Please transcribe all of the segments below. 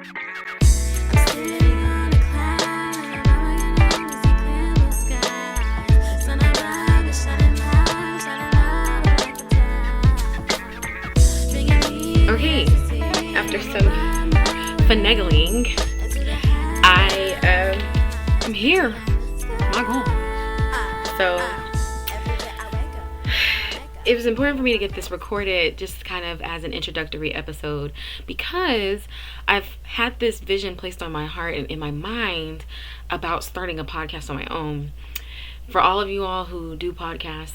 Okay, after some finagling, I'm here. My goal. So it was important for me to get this recorded just kind of as an introductory episode, because I've had this vision placed on my heart and in my mind about starting a podcast on my own. For all of you all who do podcasts,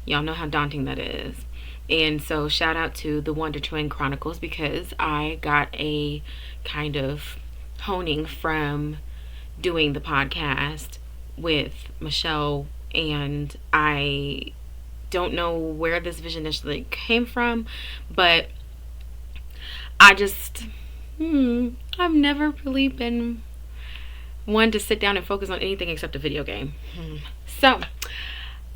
y'all know how daunting that is. And so shout out to the Wonder Twin Chronicles, because I got a kind of honing from doing the podcast with Michelle, and I don't know where this vision initially came from, but I just I've never really been one to sit down and focus on anything except a video game. So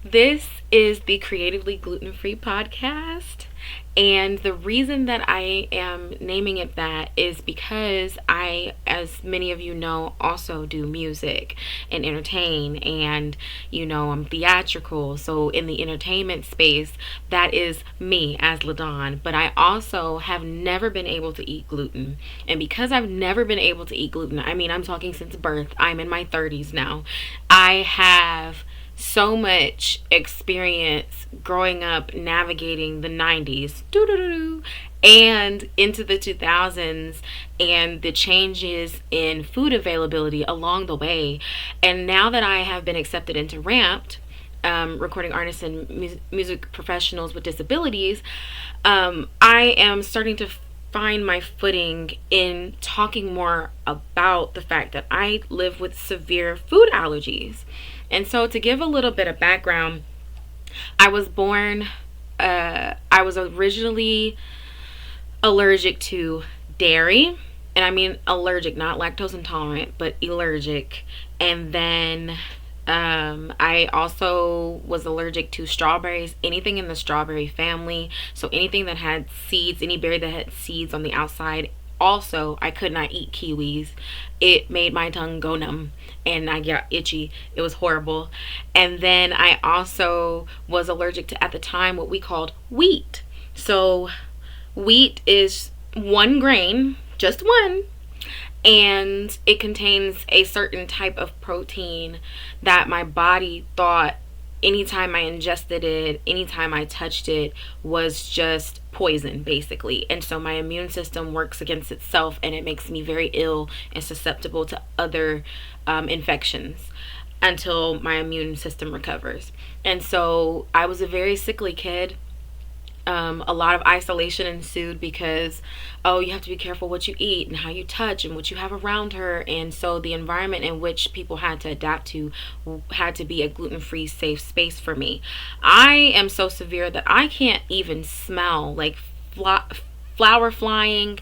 this is the Creatively Gluten-Free podcast, and the reason that I am naming it that is because I, as many of you know, also do music and entertain, and I'm theatrical. So in the entertainment space, that is me as LaDawn. But I also have never been able to eat gluten, and because I've never been able to eat gluten, I'm talking since birth. I'm in my 30s now. I have so much experience growing up navigating the 90s and into the 2000s and the changes in food availability along the way. And now that I have been accepted into Ramped, recording artists and music professionals with disabilities, I am starting to find my footing in talking more about the fact that I live with severe food allergies. And so to give a little bit of background, I was originally allergic to dairy, and I mean allergic, not lactose intolerant, but allergic. And then I also was allergic to strawberries, anything in the strawberry family. So anything that had seeds, any berry that had seeds on the outside. Also, I could not eat kiwis. It made my tongue go numb and I got itchy. It was horrible. And then I also was allergic to, at the time, what we called wheat. So wheat is one grain, just one, and it contains a certain type of protein that my body thought anytime I ingested it, anytime I touched it, was just poison, basically. And so my immune system works against itself, and it makes me very ill and susceptible to other infections until my immune system recovers. And so I was a very sickly kid. A lot of isolation ensued because, you have to be careful what you eat and how you touch and what you have around her. And so the environment in which people had to adapt to had to be a gluten-free, safe space for me. I am so severe that I can't even smell like flour flying,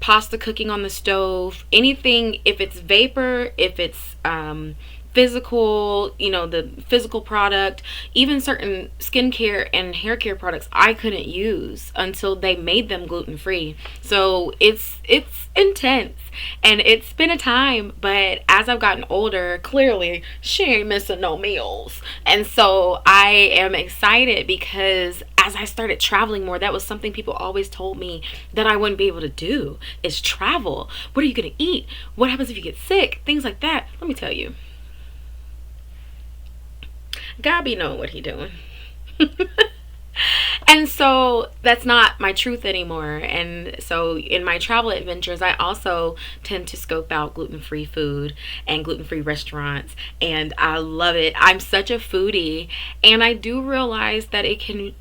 pasta cooking on the stove, anything. If it's vapor, if it's physical, the physical product, even certain skincare and hair care products I couldn't use until they made them gluten-free. So it's intense, and it's been a time, but as I've gotten older, clearly she ain't missing no meals. And so I am excited because as I started traveling more, that was something people always told me that I wouldn't be able to do, is travel. What are you going to eat? What happens if you get sick? Things like that. Let me tell you, God be knowing what he doing. And so that's not my truth anymore. And so in my travel adventures, I also tend to scope out gluten-free food and gluten-free restaurants, and I love it. I'm such a foodie, and I do realize that it can,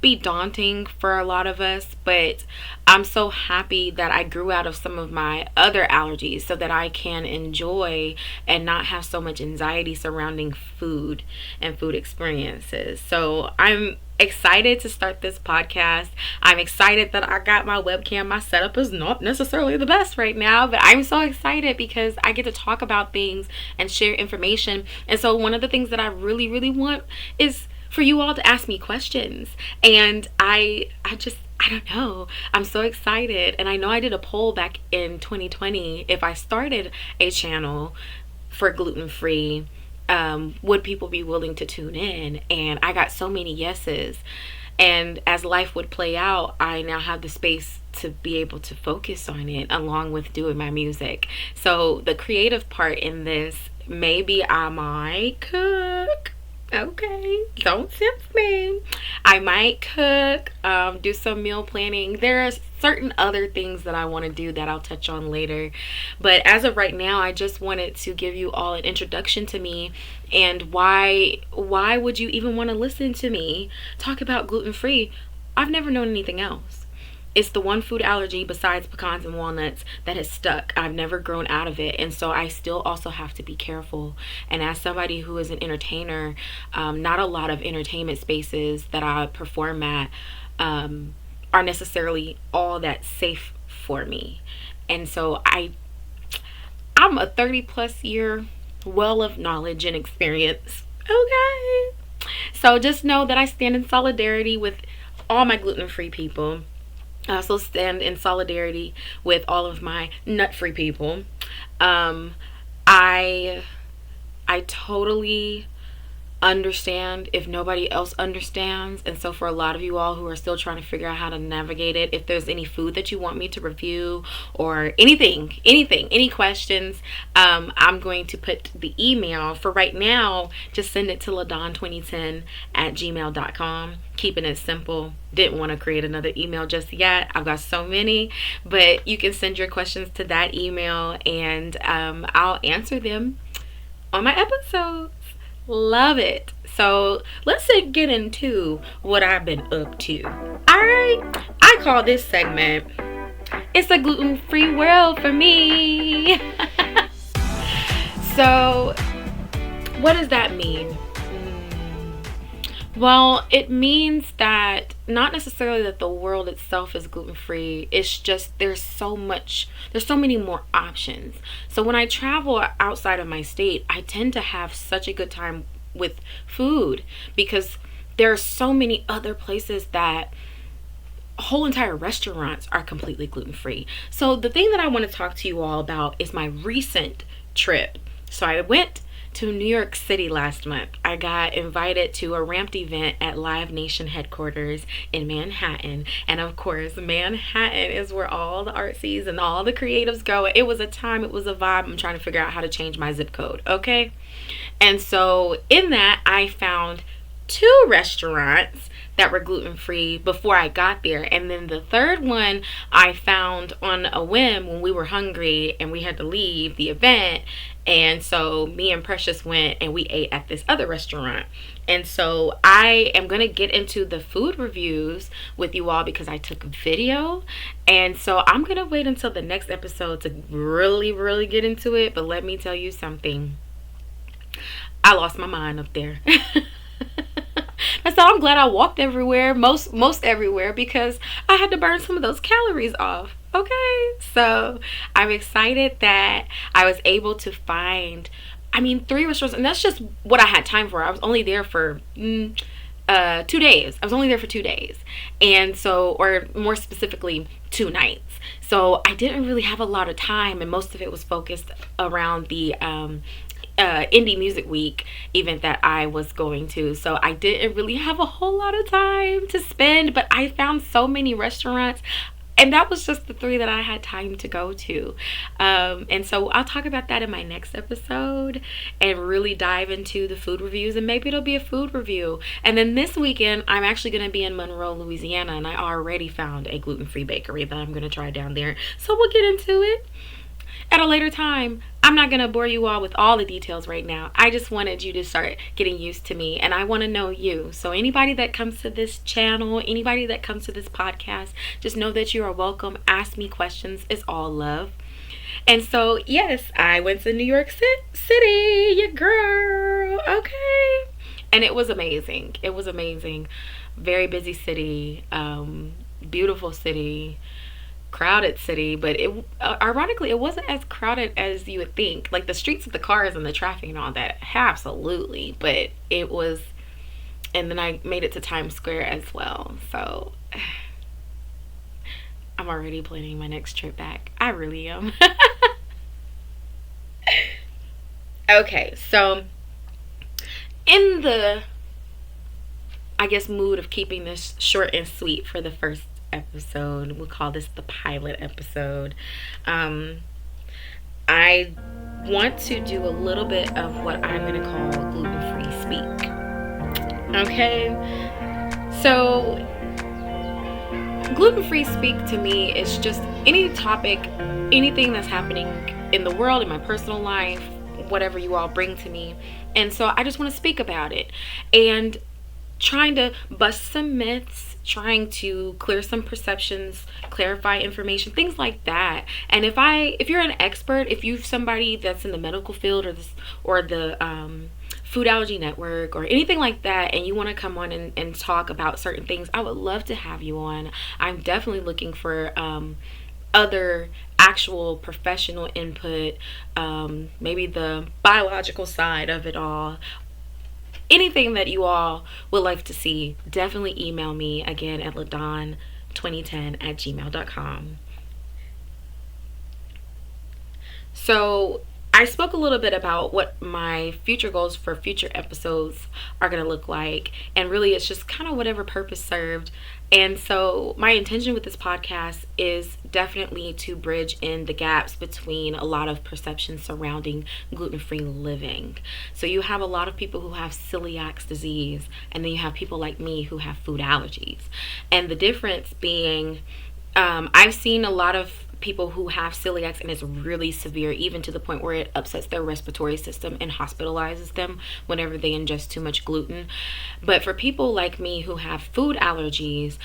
be daunting for a lot of us, but I'm so happy that I grew out of some of my other allergies so that I can enjoy and not have so much anxiety surrounding food and food experiences. So I'm excited to start this podcast. I'm excited that I got my webcam. My setup is not necessarily the best right now, but I'm so excited because I get to talk about things and share information. And so one of the things that I really, really want is for you all to ask me questions. And I I don't know. I'm so excited. And I know I did a poll back in 2020 if I started a channel for gluten free, would people be willing to tune in? And I got so many yeses. And as life would play out, I now have the space to be able to focus on it along with doing my music. So the creative part in this, maybe I might cook. Okay, don't tempt me. I might cook, do some meal planning. There are certain other things that I want to do that I'll touch on later. But as of right now, I just wanted to give you all an introduction to me and why would you even want to listen to me talk about gluten free? I've never known anything else. It's the one food allergy besides pecans and walnuts that has stuck. I've never grown out of it. And so I still also have to be careful. And as somebody who is an entertainer, not a lot of entertainment spaces that I perform at are necessarily all that safe for me. And so I'm a 30 plus year well of knowledge and experience. Okay. So just know that I stand in solidarity with all my gluten free people. I also stand in solidarity with all of my nut-free people. Um, I I totally understand if nobody else understands, and so for a lot of you all who are still trying to figure out how to navigate it, if there's any food that you want me to review or anything, any questions, I'm going to put the email for right now. Just send it to ladon2010 at gmail.com. Keeping it simple. Didn't want to create another email just yet. I've got so many, but you can send your questions to that email, and I'll answer them on my episodes. Love it. So let's get into what I've been up to. Alright, I call this segment It's a Gluten-Free World for Me. So what does that mean? Well, it means that not necessarily that the world itself is gluten-free. It's just there's so many more options. So when I travel outside of my state, I tend to have such a good time with food because there are so many other places that whole entire restaurants are completely gluten-free. So the thing that I want to talk to you all about is my recent trip. So I went to New York City last month. I got invited to a ramped event at Live Nation headquarters in Manhattan. And of course, Manhattan is where all the artsies and all the creatives go. It was a time, it was a vibe. I'm trying to figure out how to change my zip code, okay? And so in that, I found 2 restaurants that were gluten-free before I got there. And then the third one I found on a whim when we were hungry and we had to leave the event. And so me and Precious went and we ate at this other restaurant. And so I am going to get into the food reviews with you all because I took a video. And so I'm going to wait until the next episode to really get into it. But let me tell you something. I lost my mind up there. So I'm glad I walked everywhere, most everywhere, because I had to burn some of those calories off. Okay, so I'm excited that I was able to find, 3 restaurants, and that's just what I had time for. I was only there for 2 days. I was only there for 2 days, and so, or more specifically, 2 nights. So I didn't really have a lot of time, and most of it was focused around the indie music week event that I was going to. So I didn't really have a whole lot of time to spend, but I found so many restaurants, and that was just the 3 that I had time to go to. And so I'll talk about that in my next episode and really dive into the food reviews, and maybe it'll be a food review. And then this weekend, I'm actually going to be in Monroe, Louisiana, and I already found a gluten-free bakery that I'm going to try down there. So we'll get into it at a later time. I'm not going to bore you all with all the details right now. I just wanted you to start getting used to me, and I want to know you. So anybody that comes to this channel, anybody that comes to this podcast, just know that you are welcome. Ask me questions. It's all love. And so, yes, I went to New York City, your girl. Okay. And it was amazing. It was amazing. Very busy city. Beautiful city. Crowded city, but ironically it wasn't as crowded as you would think. Like the streets of the cars and the traffic and all that, absolutely, but it was. And then I made it to Times Square as well. So I'm already planning my next trip back. I really am. Okay, so in the, I guess, mood of keeping this short and sweet for the first episode, we'll call this the pilot episode. Um, I want to do a little bit of what I'm going to call gluten free speak. Okay, so gluten free speak to me is just any topic, anything that's happening in the world, in my personal life, whatever you all bring to me. And so I just want to speak about it and trying to bust some myths, trying to clear some perceptions, clarify information, things like that. And if you're an expert, if you're somebody that's in the medical field or the food allergy network or anything like that, and you want to come on and talk about certain things, I would love to have you on. I'm definitely looking for other actual professional input, maybe the biological side of it all. Anything that you all would like to see, definitely email me again at ladon2010@gmail.com. So I spoke a little bit about what my future goals for future episodes are going to look like. And really, it's just kind of whatever purpose served. And so my intention with this podcast is definitely to bridge in the gaps between a lot of perceptions surrounding gluten-free living. So you have a lot of people who have celiac disease, and then you have people like me who have food allergies. And the difference being, I've seen a lot of people who have celiac and it's really severe, even to the point where it upsets their respiratory system and hospitalizes them whenever they ingest too much gluten. But for people like me who have food allergies,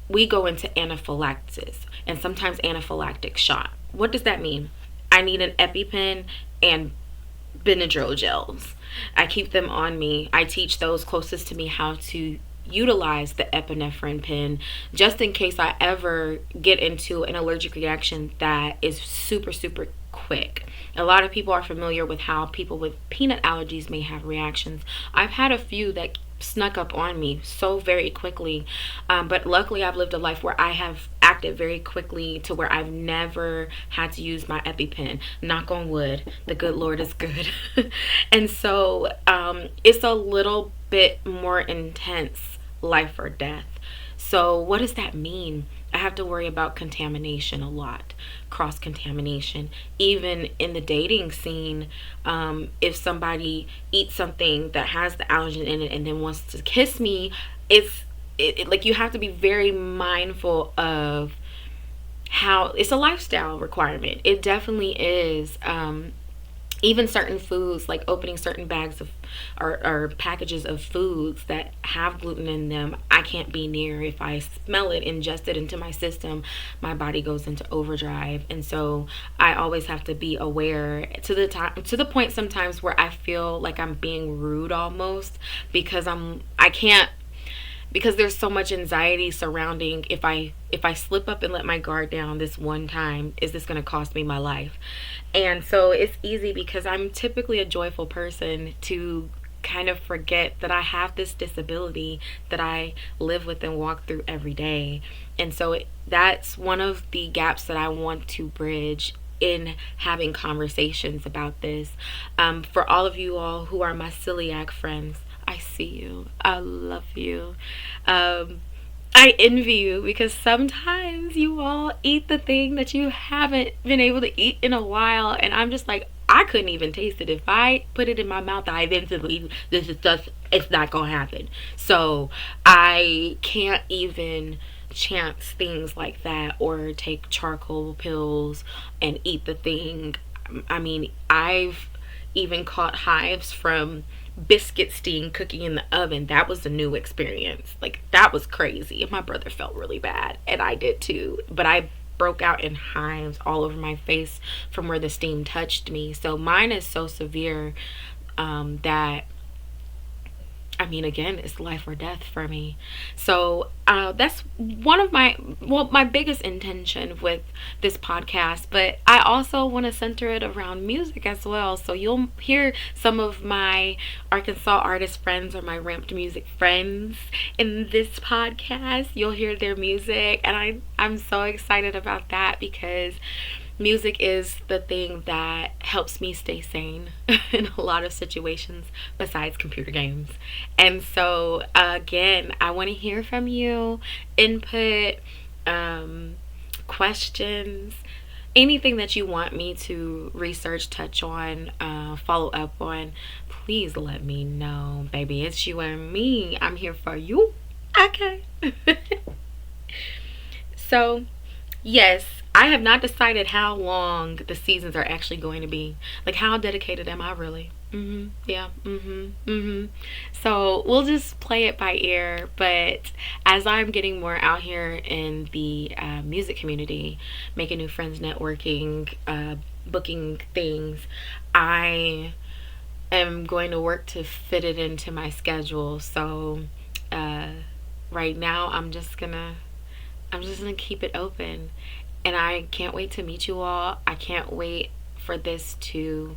we go into anaphylaxis and sometimes anaphylactic shock. What does that mean? I need an EpiPen and Benadryl gels. I keep them on me. I teach those closest to me how to utilize the epinephrine pen just in case I ever get into an allergic reaction that is super, super quick. A lot of people are familiar with how people with peanut allergies may have reactions. I've had a few that snuck up on me so very quickly, but luckily I've lived a life where I have acted very quickly to where I've never had to use my EpiPen. Knock on wood, the good Lord is good. And so it's a little bit more intense, life or death. So what does that mean? I have to worry about contamination a lot, cross contamination. Even in the dating scene, if somebody eats something that has the allergen in it and then wants to kiss me, like you have to be very mindful of how it's a lifestyle requirement. It definitely is. Even certain foods, like opening certain bags of or packages of foods that have gluten in them, I can't be near. If I smell it, ingest it into my system, my body goes into overdrive. And so I always have to be aware to the point sometimes where I feel like I'm being rude almost, because I can't, because there's so much anxiety surrounding if I slip up and let my guard down this one time, is this going to cost me my life? And so it's easy, because I'm typically a joyful person, to kind of forget that I have this disability that I live with and walk through every day. And so that's one of the gaps that I want to bridge in having conversations about this. For all of you all who are my celiac friends, I see you. I love you. I envy you, because sometimes you all eat the thing that you haven't been able to eat in a while, and I'm just like, I couldn't even taste it. If I put it in my mouth, I eventually, this is just, it's not gonna happen. So I can't even chance things like that, or take charcoal pills and eat the thing. I mean, I've even caught hives from biscuit steam cooking in the oven. That was a new experience. Like, that was crazy. And my brother felt really bad, and I did too. But I broke out in hives all over my face from where the steam touched me. So mine is so severe that I mean, again, it's life or death for me. So that's one of my biggest intention with this podcast. But I also want to center it around music as well. So you'll hear some of my Arkansas artist friends or my ramped music friends in this podcast. You'll hear their music, and I'm so excited about that because music is the thing that helps me stay sane in a lot of situations besides computer games. And so, again, I want to hear from you, input, um, questions, anything that you want me to research, touch on, follow up on. Please let me know, baby. It's you and me. I'm here for you. Okay. So, yes, I have not decided how long the seasons are actually going to be. Like, how dedicated am I really? Yeah. So we'll just play it by ear. But as I'm getting more out here in the music community, making new friends, networking, booking things, I am going to work to fit it into my schedule. So uh, right now, I'm just gonna keep it open, and I can't wait to meet you all. I can't wait for this to,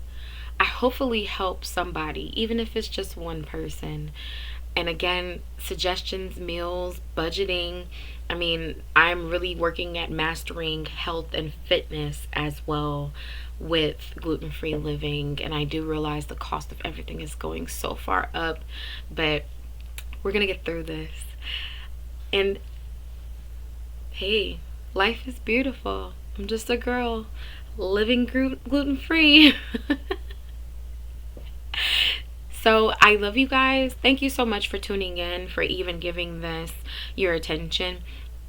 I hopefully help somebody, even if it's just one person. And again, suggestions, meals, budgeting. I mean, I'm really working at mastering health and fitness as well with gluten free living, and I do realize the cost of everything is going so far up, but we're gonna get through this. And hey, life is beautiful. I'm just a girl living gluten free. So I love you guys. Thank you so much for tuning in, for even giving this your attention.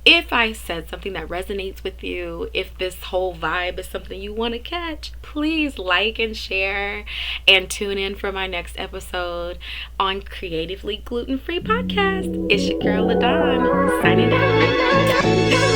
If I said something that resonates with you, if this whole vibe is something you want to catch, please like and share and tune in for my next episode on Creatively Gluten Free Podcast. It's your girl LaDon signing out.